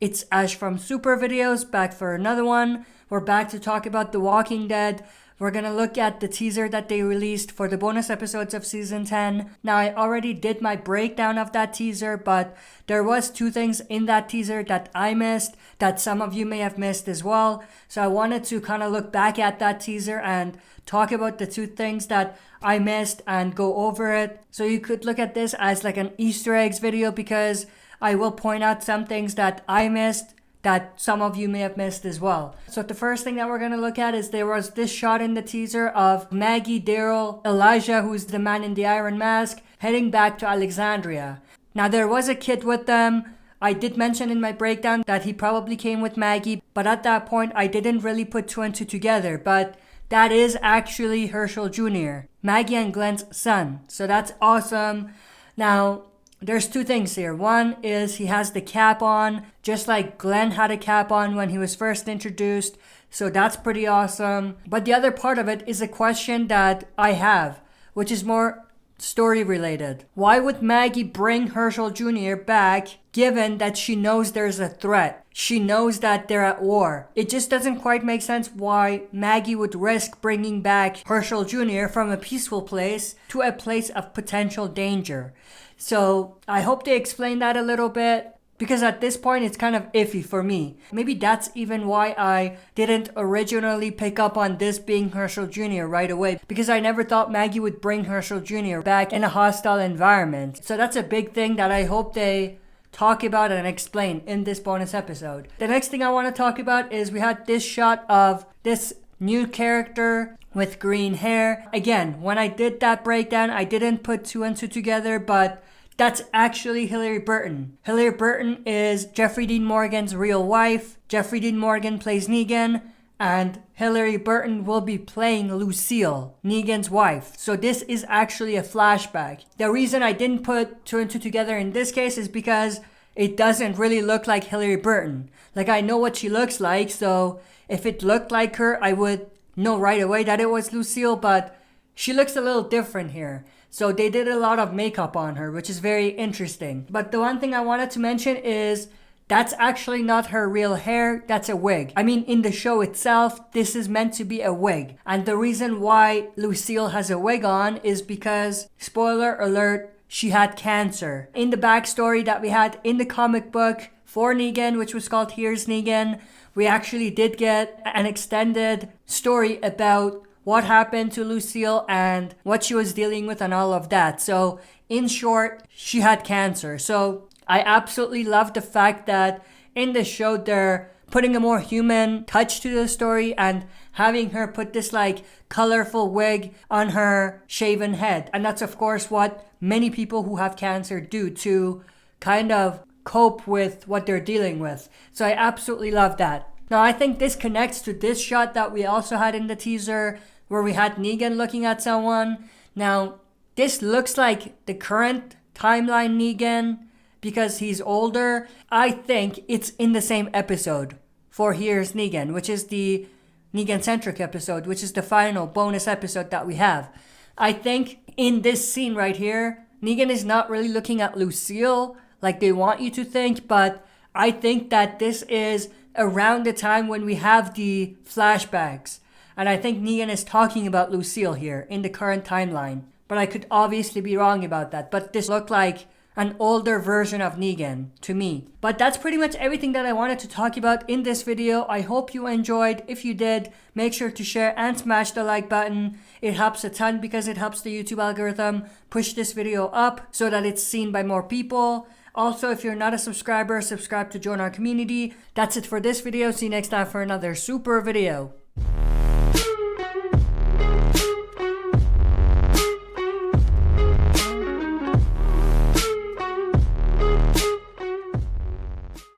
It's Ash from Super Videos, back for another one. We're back to talk about The Walking Dead. We're gonna look at the teaser that they released for the bonus episodes of Season 10. Now, I already did my breakdown of that teaser, but there was two things in that teaser that I missed, that some of you may have missed as well. So I wanted to kind of look back at that teaser and talk about the two things that I missed and go over it. So you could look at this as like an Easter eggs video, because I will point out some things that I missed that some of you may have missed as well. So the first thing that we're going to look at is there was this shot in the teaser of Maggie, Daryl, Elijah, who's the man in the iron mask, heading back to Alexandria. Now, there was a kid with them. I did mention in my breakdown that he probably came with Maggie, but at that point I didn't really put two and two together, but that is actually Hershel Jr., Maggie and Glenn's son. So that's awesome. Now, there's two things here. One is he has the cap on, just like Glenn had a cap on when he was first introduced. So that's pretty awesome. But the other part of it is a question that I have, which is more story related. Why would Maggie bring Hershel Jr. back given that she knows there's a threat? She knows that they're at war. It just doesn't quite make sense why Maggie would risk bringing back Hershel Jr. from a peaceful place to a place of potential danger. So I hope they explain that a little bit, because at this point it's kind of iffy for me. Maybe that's even why I didn't originally pick up on this being Hershel Jr. right away, because I never thought Maggie would bring Hershel Jr. back in a hostile environment. So that's a big thing that I hope they talk about and explain in this bonus episode. The next thing I want to talk about is we had this shot of this new character with green hair. Again, when I did that breakdown, I didn't put two and two together, but that's actually Hilary Burton. Hilary Burton is Jeffrey Dean Morgan's real wife. Jeffrey Dean Morgan plays Negan, and Hilary Burton will be playing Lucille, Negan's wife. So this is actually a flashback. The reason I didn't put two and two together in this case is because it doesn't really look like Hilary Burton. Like, I know what she looks like, so if it looked like her, I would know right away that it was Lucille, but she looks a little different here. So they did a lot of makeup on her, which is very interesting. But the one thing I wanted to mention is that's actually not her real hair, that's a wig. I mean, in the show itself, this is meant to be a wig. And the reason why Lucille has a wig on is because, spoiler alert, she had cancer. In the backstory that we had in the comic book for Negan, which was called Here's Negan, we actually did get an extended story about what happened to Lucille and what she was dealing with and all of that. So in short, she had cancer. So I absolutely love the fact that in the show they're putting a more human touch to the story and having her put this like colorful wig on her shaven head. And that's of course what many people who have cancer do to kind of cope with what they're dealing with. So I absolutely love that. Now, I think this connects to this shot that we also had in the teaser where we had Negan looking at someone. Now, this looks like the current timeline Negan because he's older. I think it's in the same episode for Here's Negan, which is the Negan-centric episode, which is the final bonus episode that we have. I think in this scene right here, Negan is not really looking at Lucille like they want you to think, but I think that this is around the time when we have the flashbacks. And I think Negan is talking about Lucille here in the current timeline. But I could obviously be wrong about that. But this looked like an older version of Negan to me. But that's pretty much everything that I wanted to talk about in this video. I hope you enjoyed. If you did, make sure to share and smash the like button. It helps a ton because it helps the YouTube algorithm push this video up so that it's seen by more people. Also, if you're not a subscriber, subscribe to join our community. That's it for this video. See you next time for another super video.